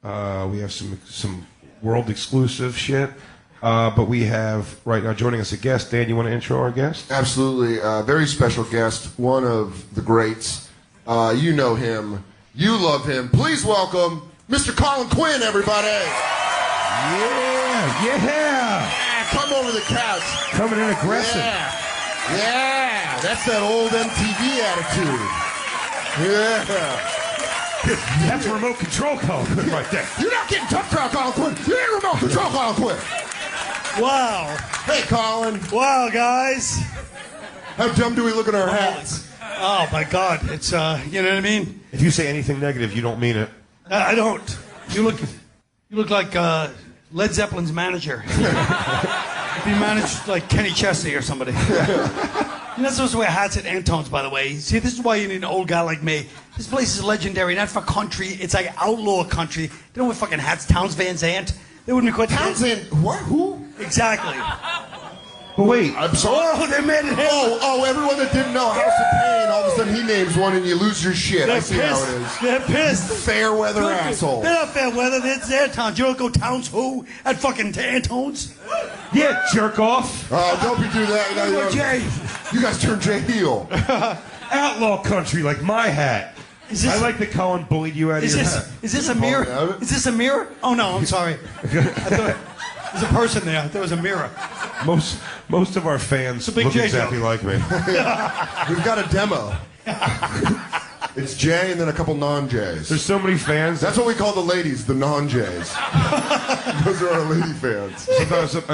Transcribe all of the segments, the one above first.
We have some world exclusive shit. But we have right now joining us a guest. Dan, you want to intro our guest? Absolutely. Very special guest, one of the greats. You know him. You love him. Please welcome Mr. Colin Quinn, everybody. Yeah. Come over the couch. Coming in aggressive. Yeah. That's that old MTV attitude. Yeah. That's remote control Colin Quinn right there. You're not getting tough crowd, Colin Quinn. You ain't remote control, Colin Quinn. Wow. Hey, Colin. Wow, guys. How dumb do we look in our hats? Oh, my God. It's, you know what I mean? If you say anything negative, you don't mean it. I don't. You look like Led Zeppelin's manager. If he managed like Kenny Chesney or somebody. You're not supposed to wear hats at Antone's, by the way. See, this is why you need an old guy like me. This place is legendary, not for country. It's like outlaw country. They don't wear fucking hats. Towns Van Zandt. They wouldn't be quite... Towns Van... What? Who? Exactly. But wait. I'm sorry. Oh, they made it him. Oh, everyone that didn't know House of Pain, all of a sudden he names one and you lose your shit. They're I see pissed. how it is. They're pissed. Fair weather asshole. They're not fair weather. It's their towns. You don't go towns who? At fucking Antone's? Yeah, jerk off. Don't be do that. No, Jay. You guys turn Jay heel. Outlaw country, like my hat. I like that Colin bullied you out of your hat. Is this a mirror? Is this a mirror? Oh, no, I'm sorry. I thought there's a person there. I thought it was a mirror. Most of our fans look J exactly like me. We've got a demo. It's Jay and then a couple non-Jays. There's so many fans. That's what we call the ladies, the non-Jays. Those are our lady fans.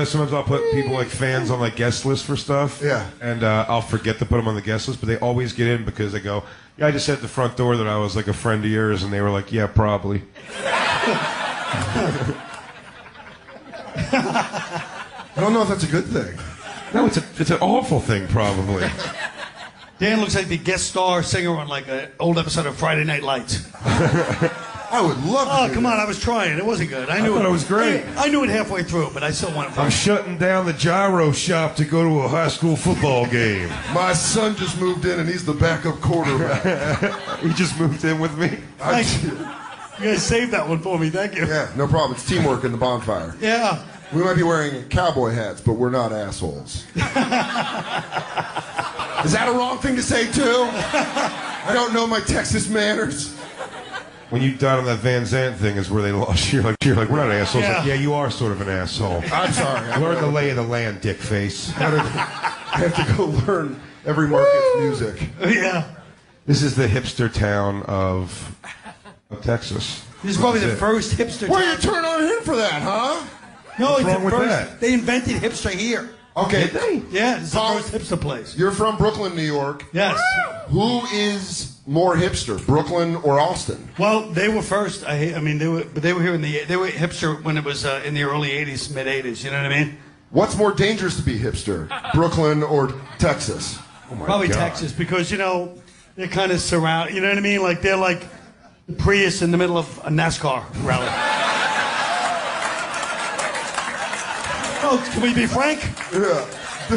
Sometimes I'll put people like fans on like guest lists for stuff. Yeah. And I'll forget to put them on the guest list, but they always get in because they go, yeah, I just said at the front door that I was like a friend of yours, and they were like, yeah, probably. I don't know if that's a good thing. No, it's an awful thing, probably. Dan looks like the guest star singer on like an old episode of Friday Night Lights. I would love to. Oh, come on, I was trying. It wasn't good. I thought it was great. I knew it halfway through, but I still want it. I'm shutting down the gyro shop to go to a high school football game. My son just moved in and he's the backup quarterback. He just moved in with me. You guys saved that one for me. Thank you. Yeah, no problem. It's teamwork in the bonfire. Yeah. We might be wearing cowboy hats, but we're not assholes. Is that a wrong thing to say, too? I don't know my Texas manners. When you died on that Van Zandt thing is where they lost. You're like, we're not assholes. Yeah. Like, yeah, you are sort of an asshole. I'm sorry. Learn the lay of the land, dick face. I have to go learn every market's music. Yeah. This is the hipster town of Texas. This is probably the first hipster. Why you turn on him for that, huh? No, What's it's wrong the with first. that? They invented hipster here. Okay. Did they? Yeah, it's the first hipster place. You're from Brooklyn, New York. Yes. Who is more hipster, Brooklyn or Austin? Well, they were first. I mean, they were here they were hipster when it was in the early '80s, mid '80s. You know what I mean? What's more dangerous to be hipster, Brooklyn or Texas? Oh my Probably God. Texas, because they're kind of surround. You know what I mean? Like they're like the Prius in the middle of a NASCAR rally. Oh, can we be frank? Yeah.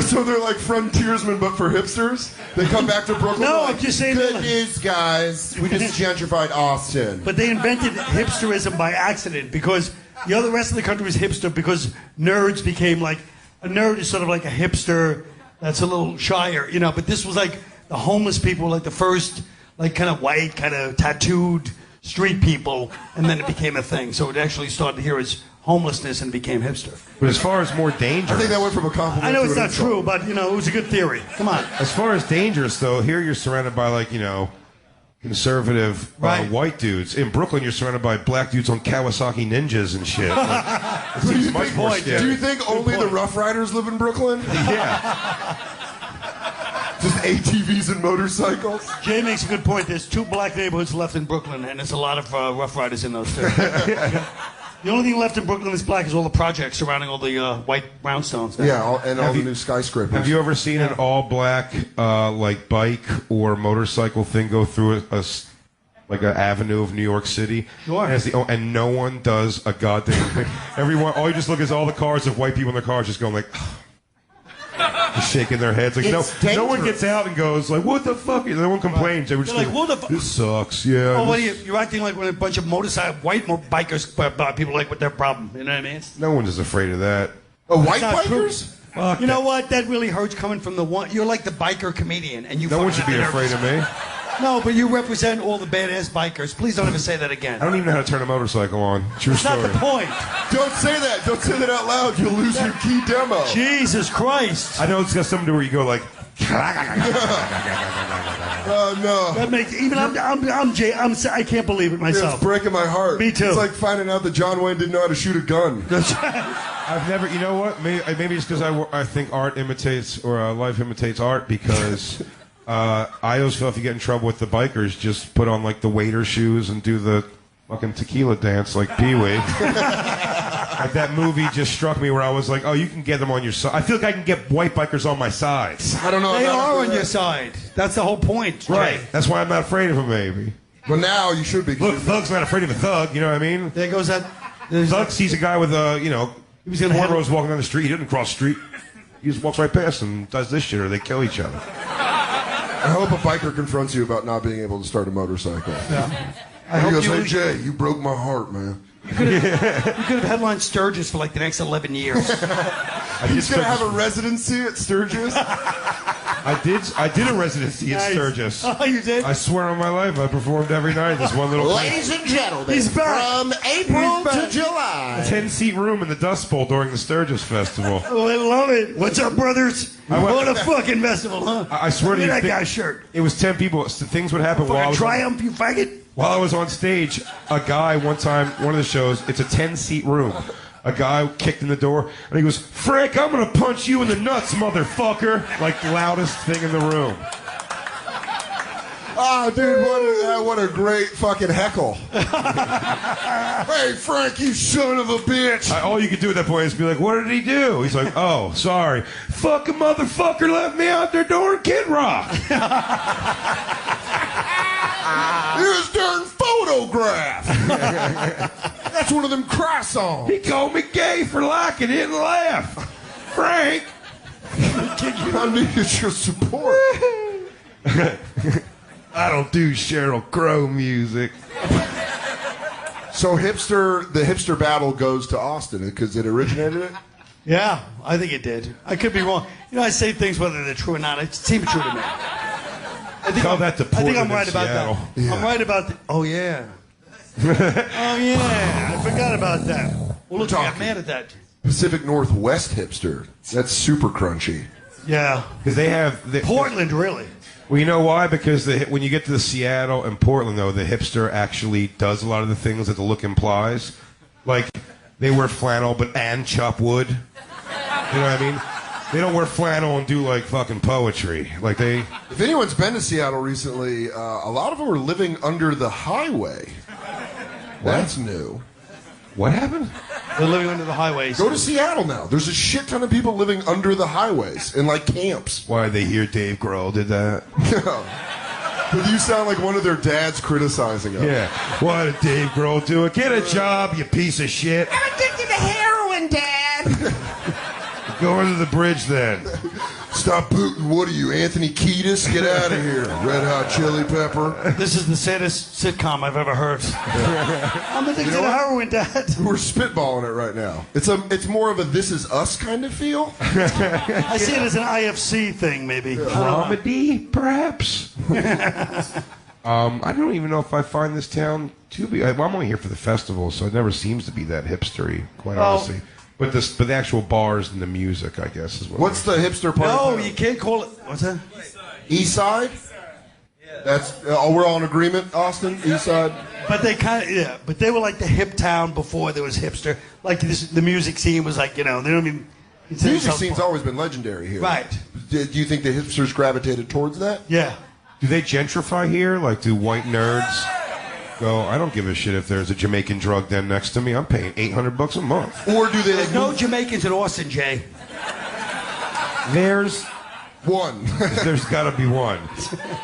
So they're like frontiersmen, but for hipsters? They come back to Brooklyn. No, like, I'm just saying. Good news, guys. We just gentrified Austin. But they invented hipsterism by accident because the rest of the country was hipster because nerds became like a nerd is sort of like a hipster that's a little shyer, But this was like the homeless people were like the first like kind of white, kind of tattooed street people, and then it became a thing. So it actually started here as homelessness and became hipster. But as far as more dangerous... I think that went from a compliment I know to it's an not insult. true, but, it was a good theory. Come on. As far as dangerous, though, here you're surrounded by, like, conservative Right. white dudes. In Brooklyn, you're surrounded by black dudes on Kawasaki Ninjas and shit. Like, it seems much more scary. Do you think only the Rough Riders live in Brooklyn? Yeah. Just ATVs and motorcycles? Jay makes a good point. There's 2 black neighborhoods left in Brooklyn, and there's a lot of Rough Riders in those, too. The only thing left in Brooklyn that's black is all the projects surrounding all the white brownstones. Yeah, all the new skyscrapers. Have you ever seen an all-black, like, bike or motorcycle thing go through like an avenue of New York City? Sure. And no one does a goddamn thing. Everyone, all you just look is all the cars of white people in their cars just going like... shaking their heads like no one gets out and goes like, what the fuck? No one complains. They were just They're like, what the fuck? This sucks. Yeah. Oh, what are you? You're acting like when a bunch of bikers, people like with their problem. You know what I mean? No one is afraid of that. Oh, white not true. bikers? Fuck You know that. what? That really hurts coming from the one. You're like the biker comedian, and you. No one fucking should be have the afraid of me. No, but you represent all the badass bikers. Please don't ever say that again. I don't even know how to turn a motorcycle on. True That's story. not the point. Don't say that. Don't say that out loud. You'll lose your key demo. Jesus Christ. I know it's got something to where you go like. No. That makes even I can't believe it It's myself. breaking my heart. Me too. It's like finding out that John Wayne didn't know how to shoot a gun. I've never, you know what? Maybe it's because I think art imitates or life imitates art because I always feel if you get in trouble with the bikers, just put on like the waiter shoes and do the fucking tequila dance like Pee Wee. Like that movie just struck me where I was like, oh, you can get them on your side. I feel like I can get white bikers on my side. I don't know. They if are I'm on your side. That's the whole point. Jay. Right. That's why I'm not afraid of them, maybe. But now you should be. Look, Thug's not afraid of a thug, you know what I mean? There goes that. Thug sees a guy with He was gonna have- cornrows walking down the street. He doesn't cross the street. He just walks right past and does this shit or they kill each other. I hope a biker confronts you about not being able to start a motorcycle. Yeah. And he goes, you- hey, Jay, you broke my heart, man. You could have headlined Sturgis for like the next 11 years. He's going to have a residency at Sturgis? I did a residency at Nice. Sturgis. Oh, you did? I swear on my life, I performed every night. This one little Ladies and gentlemen, He's back. from April He's back. to July. 10-seat room in the Dust Bowl during the Sturgis Festival. Oh, I love it. What's up, brothers? What a fucking festival, huh? I swear to Look you, at that guy's shirt. It was 10 people. Things would happen while I Fucking was Triumph, you faggot. While I was on stage, a guy one time, one of the shows, it's a 10-seat room. A guy kicked in the door, and he goes, Frank, I'm going to punch you in the nuts, motherfucker. Like, loudest thing in the room. Oh, dude, what a great fucking heckle. Hey, Frank, you son of a bitch. All you could do at that point is be like, what did he do? He's like, oh, sorry. Fucking motherfucker left me out there during Kid Rock. Here's darn photograph. That's one of them cry songs. He called me gay for liking it and laugh. Frank. I needed your support. I don't do Sheryl Crow music. So the hipster battle goes to Austin because it originated it? Yeah, I think it did. I could be wrong. You know, I say things whether they're true or not. It seems true to me. I think Call I'm, that the I think I'm Portland right in about Seattle. that. Yeah. I'm right about that. Oh, yeah. Oh, yeah. I forgot about that. Well, look, I got Talking. mad at that. Pacific Northwest hipster. That's super crunchy. Yeah. Because they have... Portland, really. Well, you know why? Because when you get to the Seattle and Portland, though, the hipster actually does a lot of the things that the look implies. Like, they wear flannel and chop wood. You know what I mean? They don't wear flannel and do, like, fucking poetry. Like, they... If anyone's been to Seattle recently, a lot of them are living under the highway. That's new. What happened? They're living under the highways. Go to Seattle now. There's a shit ton of people living under the highways in like camps. Why, they hear Dave Grohl did that? But you sound like one of their dads criticizing them. Yeah. Why did Dave Grohl do it? Get a job, you piece of shit. I'm addicted to heroin, Dad. Go under the bridge, then. Stop booting. What are you, Anthony Kiedis? Get out of here. Red Hot Chili Pepper. This is the saddest sitcom I've ever heard. I'm addicted to heroin, Dad. We're spitballing it right now. It's more of a This Is Us kind of feel. I see it as an IFC thing, maybe. Comedy, perhaps? I don't even know if I find this town to be... I'm only here for the festival, so it never seems to be that hipstery, quite honestly. But the actual bars and the music, I guess, is what... What's the hipster part? No, of you can't call it. What's that? East Side? That's we're all in agreement, Austin? East Side? But they kind of, yeah. But they were like the hip town before there was hipster. Like the music scene was like, they don't even. The music scene's always been legendary here. Right. Do you think the hipsters gravitated towards that? Yeah. Do they gentrify here? Like, do white nerds go, I don't give a shit if there's a Jamaican drug den next to me. I'm paying $800 a month. Or do they There's no Jamaicans in Austin, Jay. There's One. There's got to be one.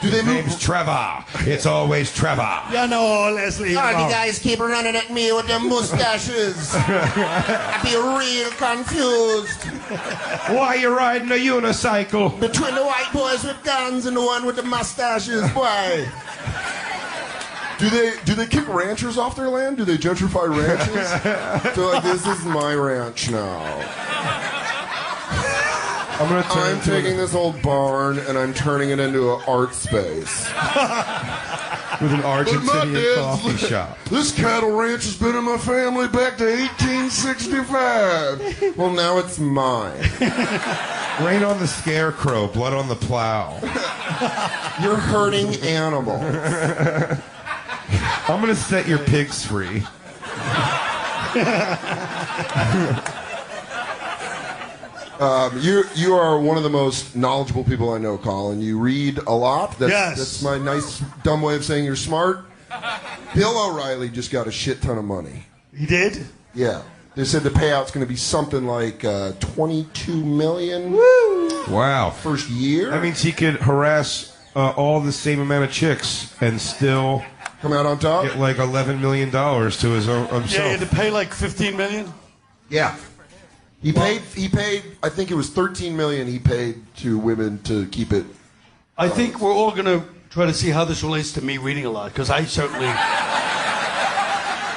Do they His name's Trevor. It's always Trevor. Yeah, no, Leslie. Oh, no. you guys keep running at me with them mustaches. I be real confused. Why you riding a unicycle? Between the white boys with guns and the one with the mustaches, boy. Do they kick ranchers off their land? Do they gentrify ranches? They're like, this is my ranch now. I'm taking this old barn and I'm turning it into an art space. With an Argentinian dad's coffee shop. This cattle ranch has been in my family back to 1865. Well, now it's mine. Rain on the scarecrow, blood on the plow. You're hurting animals. I'm going to set your pigs free. You are one of the most knowledgeable people I know, Colin. You read a lot. That's my nice, dumb way of saying you're smart. Bill O'Reilly just got a shit ton of money. He did? Yeah. They said the payout's going to be something like $22 million. Wow. First year. That means he could harass all the same amount of chicks and still come out on top. get like $11 million to his own himself. Yeah, he had to pay like $15 million? Yeah. He paid. I think it was $13 million. He paid to women to keep it. I think we're all going to try to see how this relates to me reading a lot, because I certainly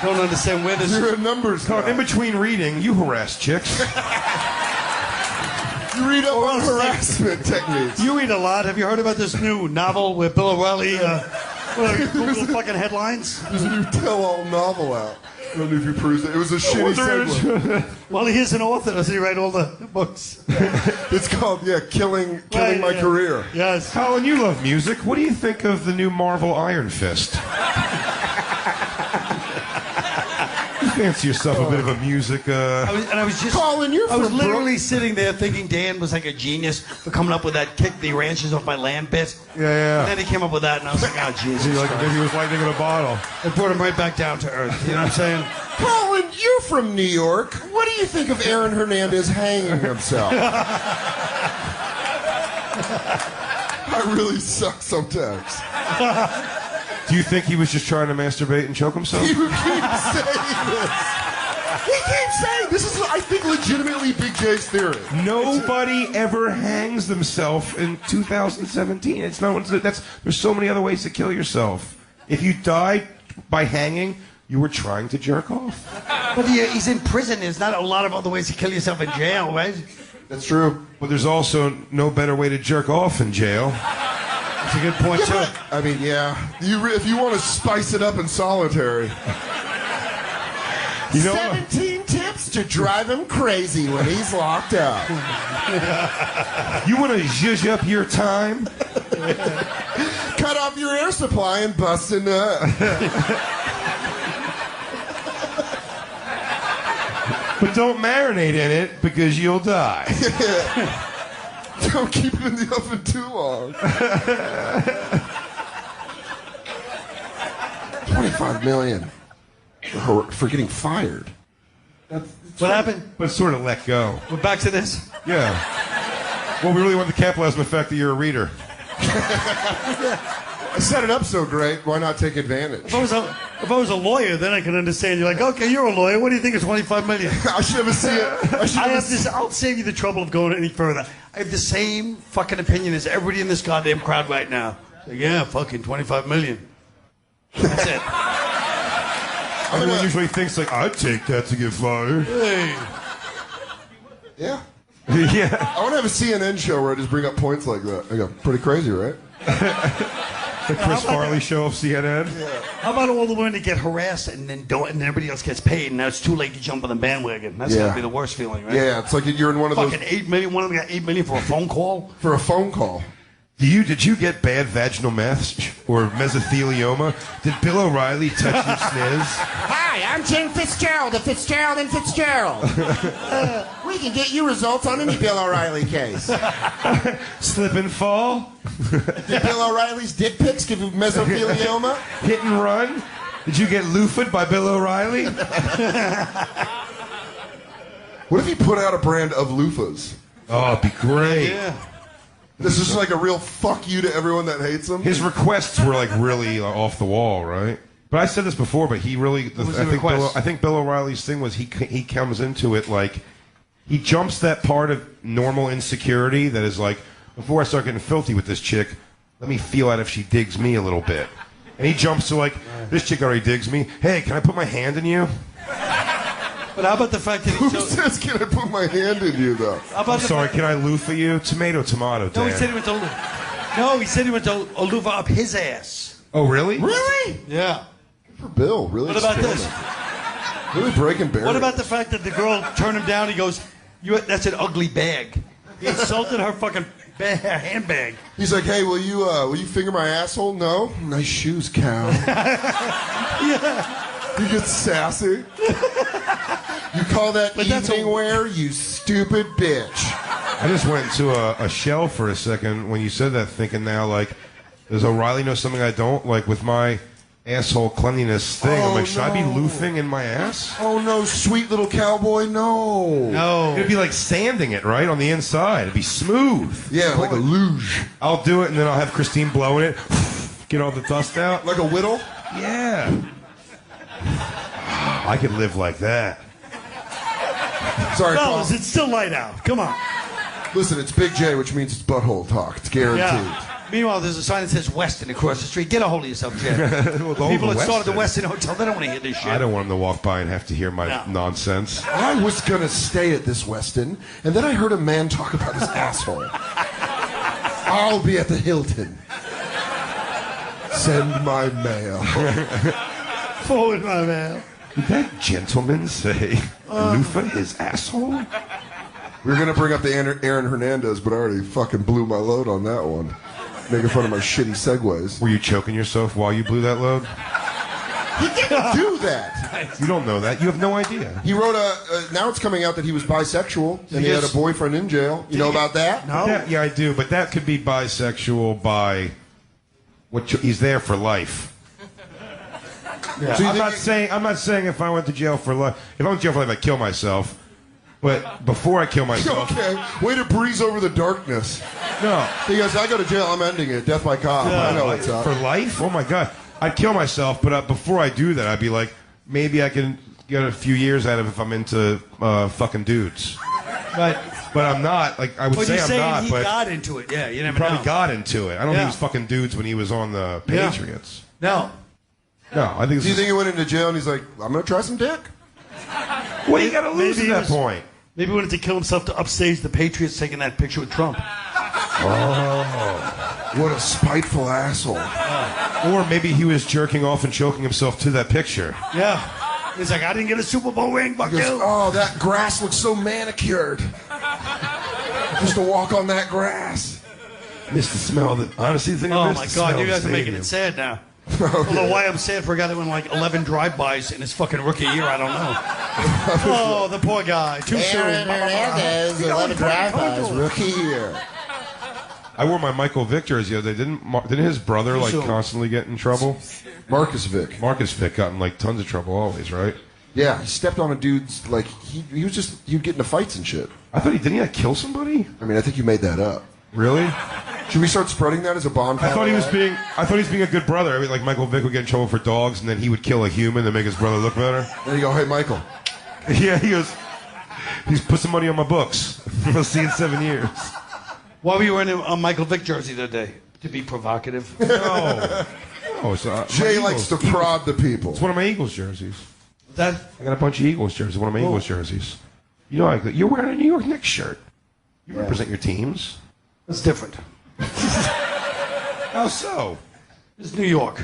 don't understand where this You're is. a numbers Oh, guy. in between reading, you harass chicks. You read up on harassment techniques. You read a lot. Have you heard about this new novel with Bill O'Reilly? Google fucking headlines. There's a new tell-all novel out. I don't know if you perused it. It was a shitty segue. Well, he is an author. Does he write all the books? It's called, Killing Right, My yeah. Career. Yes. Colin, you love music. What do you think of the new Marvel Iron Fist? You fancy yourself a bit of a music... I was just. Colin, you're I was from literally sitting there thinking Dan was like a genius for coming up with that kick the ranches off my land bit. Yeah. And then he came up with that, and I was like, oh, Jesus. Maybe like, Christ. maybe he was lightning in a bottle. It brought him right back down to earth. You know what I'm saying? Colin, you're from New York. What do you think of Aaron Hernandez hanging himself? I really suck sometimes. Do you think he was just trying to masturbate and choke himself? You keep saying this. He keeps saying this is, I think, legitimately Big J's theory. Nobody ever hangs themselves in 2017. It's not. There's so many other ways to kill yourself. If you died by hanging, you were trying to jerk off. But he's in prison. There's not a lot of other ways to kill yourself in jail, right? That's true. But there's also no better way to jerk off in jail. That's a good point, too. I mean, if you want to spice it up in solitary. You know what? 17 tips to drive him crazy when he's locked up. You want to zhuzh up your time? Cut off your air supply and bust a nut. But don't marinate in it because you'll die. Don't keep it in the oven too long. 25 million for getting fired. What happened? But sort of let go. We're back to this? Yeah. Well, we really want to capitalize on the fact that you're a reader. I set it up so great. Why not take advantage? If I was a lawyer, then I can understand. You're like, okay, you're a lawyer. What do you think is 25 million? I should have seen it. I'll save you the trouble of going any further. I have the same fucking opinion as everybody in this goddamn crowd right now. Like, yeah, fucking 25 million. That's it. Everyone usually thinks like, I'd take that to get fired. Hey. Yeah. Yeah. I want to have a CNN show where I just bring up points like that. I go, pretty crazy, right? The Chris Farley show of CNN. How about all the women that get harassed and then don't, and everybody else gets paid, and now it's too late to jump on the bandwagon? That's gotta be the worst feeling, right? Yeah, it's like you're in one of those Fucking 8 million. One of them got 8 million for a phone call. for a phone call. Did you get bad vaginal mess or mesothelioma? Did Bill O'Reilly touch your sniz? Hi, I'm Jim Fitzgerald of Fitzgerald and Fitzgerald. We can get you results on any Bill O'Reilly case. Slip and fall? Did Bill O'Reilly's dick pics give you mesothelioma? Hit and run? Did you get loofed by Bill O'Reilly? What if he put out a brand of loofahs? Oh, it'd be great. Yeah. This is like a real fuck you to everyone that hates him. His requests were like really off the wall, right? But I said this before, but he really. I think Bill O'Reilly's thing was he comes into it like he jumps that part of normal insecurity that is like, before I start getting filthy with this chick, let me feel out if she digs me a little bit. And he jumps to like, this chick already digs me. Hey, can I put my hand in you? But how about the fact that Who says, can I put my hand in you, though? I'm sorry, can I loofah you? Tomato, Dan. No, he said he went to loofah up his ass. Oh, really? Really? Yeah. Good for Bill. Really. What about this? Really breaking barriers. What about the fact that the girl turned him down? He goes, "That's an ugly bag." He insulted her fucking handbag. He's like, "Hey, will you finger my asshole?" No. Nice shoes, cow. Yeah. He gets sassy. You call that evening wear, you stupid bitch. I just went into a shell for a second when you said that, thinking now, like, does O'Reilly know something I don't? Like, with my asshole cleanliness thing, I'm like, should I be loofing in my ass? Oh, no, sweet little cowboy, no. No. It'd be like sanding it, right, on the inside. It'd be smooth. Yeah, like a luge. I'll do it, and then I'll have Christine blowing it, get all the dust out. Like a whittle? Yeah. I could live like that. Sorry, Fellas, Paul. it's still light out. Come on. Listen, it's Big J, which means it's butthole talk. It's guaranteed. Yeah. Meanwhile, there's a sign that says Weston across the street. Get a hold of yourself, Jay. Well, The people that started the Weston Hotel, they don't want to hear this shit. I don't want him to walk by and have to hear my nonsense. I was going to stay at this Westin, and then I heard a man talk about his asshole. I'll be at the Hilton. Send my mail. Forward my mail. Did that gentleman say loofah his asshole? We were going to bring up the Aaron Hernandez, but I already fucking blew my load on that one. Making fun of my shitty segues. Were you choking yourself while you blew that load? He didn't do that. You don't know that. You have no idea. He wrote now it's coming out that he was bisexual, and he had a boyfriend in jail. You know about that? No. Yeah, I do, but that could be bisexual by he's there for life. Yeah. So I'm not saying if I went to jail for life. If I went to jail for life, I'd kill myself. But before I kill myself, Okay, way to breeze over the darkness. no. He goes, I go to jail, I'm ending it. Death by cop. I know what's up. For life? Oh my God. I'd kill myself, but before I do that, I'd be like, maybe I can get a few years out of it if I'm into fucking dudes. Right. But I'm not. Like I would say, I'm not. He But got into it. Yeah, you never probably know. got into it. I don't think Yeah. he was fucking dudes when he was on the Patriots. No. No, I think. Do you think he went into jail and he's like, I'm going to try some dick? What do you got to lose Maybe at he that was- point? Maybe he wanted to kill himself to upstage the Patriots taking that picture with Trump. What a spiteful asshole. Or maybe he was jerking off and choking himself to that picture. Yeah. He's like, I didn't get a Super Bowl ring, fuck He goes, you. oh, that grass looks so manicured. Just to walk on that grass. Missed the smell of it. Honestly, the thing I Oh missed my the smell God, you of guys the are making stadium. it sad now. Although why I'm sad for a guy that went like 11 drive-bys in his fucking rookie year, I don't know. Oh, the poor guy. Too soon. Aaron Hernandez, 11 drive-bys, rookie year. I wore my Michael Vick jersey the other day. Didn't his brother like constantly get in trouble? Marcus Vick. Marcus Vick got in like tons of trouble always, right? Yeah, he stepped on a dude's, like, he was just, he'd get into fights and shit. I thought didn't he like kill somebody? I mean, I think you made that up. Really? Should we start spreading that as a bonfire? I thought he was being a good brother. I mean, like Michael Vick would get in trouble for dogs, and then he would kill a human to make his brother look better. There you go, hey, Michael. Yeah, he's put some money on my books. We'll see in 7 years. Why were you wearing a Michael Vick jersey the other day? To be provocative? No. No, Jay likes to prod the people. It's one of my Eagles jerseys. That I got a bunch of Eagles jerseys. One of my Eagles jerseys. You know, you're wearing a New York Knicks shirt. You represent your teams. That's different. How so? It's New York.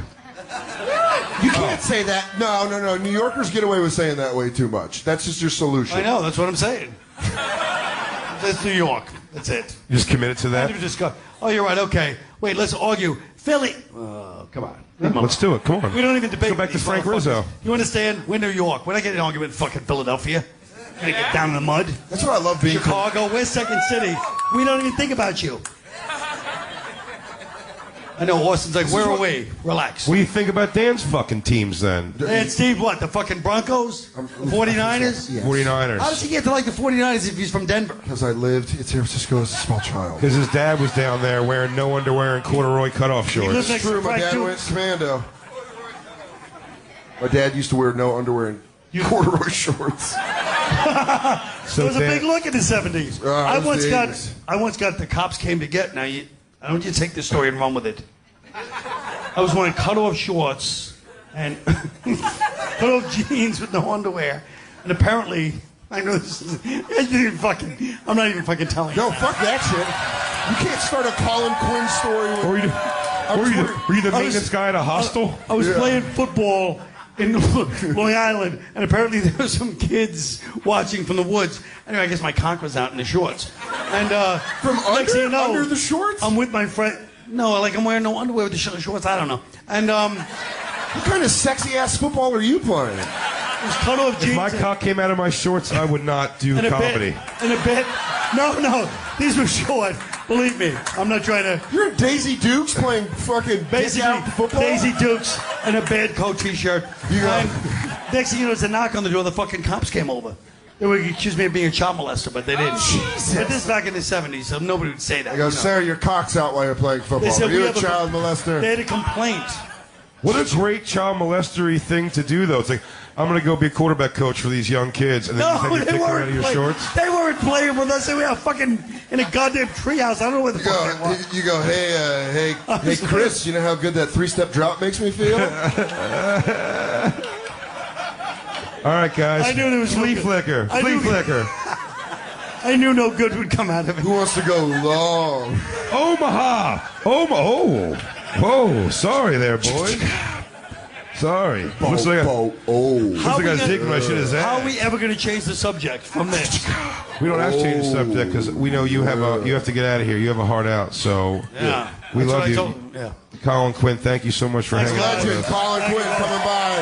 You can't say that. No. New Yorkers get away with saying that way too much. That's just your solution. I know, that's what I'm saying. That's New York. That's it. You just committed to I that? didn't just go, oh, you're right, okay. Wait, let's argue. Philly. Come on. Let's do it. Come on. We don't even debate. Go back to these Frank motherfuckers. Rizzo. You understand? We're New York. We're not getting an argument in fucking Philadelphia. We're gonna get down in the mud. That's what I love being. Chicago, we're Second City. We don't even think about you. I know Austin's like, where are we? Relax. What do you think about Dan's fucking teams then? And Steve, what? The fucking Broncos? The 49ers? Yes. 49ers. How does he get to like the 49ers if he's from Denver? Because I lived in San Francisco as a small child. Because his dad was down there wearing no underwear and corduroy cutoff He lives shorts. next to True, my Frank dad Dukes. went commando. My dad used to wear no underwear and corduroy shorts. So It was a Dan- big look in the 70s. it was the 80s. I once got the cops came to get. Now, I want you to take this story and run with it. I was wearing cut-off shorts and cut-off jeans with no underwear, and apparently, I know this is. I'm not even fucking telling you. No, fuck that shit. You can't start a Colin Quinn story with... Were you the maintenance guy at a hostel? I was playing football in Long Island, and apparently there were some kids watching from the woods. Anyway, I guess my cock was out in the shorts. And From next thing you know, under the shorts? I'm with my friend. No, like I'm wearing no underwear with the shorts. I don't know. And What kind of sexy-ass football are you playing? it was cut off jeans. If my cock came out of my shorts, I would not do and a comedy. bit. And a bit. No, these were short. Believe me, I'm not trying to. You're in Daisy Dukes playing fucking Basically, dick-out football? Daisy Dukes and a bad coat T-shirt. And next thing you know, there's a knock on the door. The fucking cops came over. They would accuse me of being a child molester, but they didn't. Jesus. But this is back in the 70s, so nobody would say that. I go, sir, your cock's out while you're playing They football. said Are you we a have child molester? They had a complaint. What a great child molestery thing to do, though. It's like, I'm going to go be a quarterback coach for these young kids, and then you No, take your they dick out weren't of your playing. shorts. They weren't playing with us. They were fucking in a goddamn treehouse. I don't know where the You fuck go, they were. you go, hey, Chris, you know how good that three-step drop makes me feel? All right, guys. I knew there was no flea good. flicker. I Flea knew- flicker. I knew no good would come out of it. Who wants to go long? Omaha. Whoa. Sorry there, boys. Sorry. Looks like Oh. looks like I was digging my shit his How are ass. we ever going to change the subject from this? We don't have to change the subject because we know you have to get out of here. You have a heart out, so Yeah. we That's love what I you. told him. Yeah. Colin Quinn, thank you so much for hanging out with Legend, us. Colin Quinn coming by.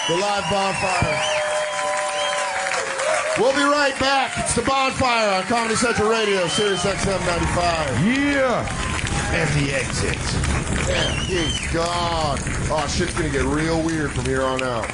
The live bonfire. We'll be right back. It's the Bonfire on Comedy Central Radio, Sirius XM 95. Yeah. And the exit. Yeah, he's gone. Oh, shit's gonna get real weird from here on out.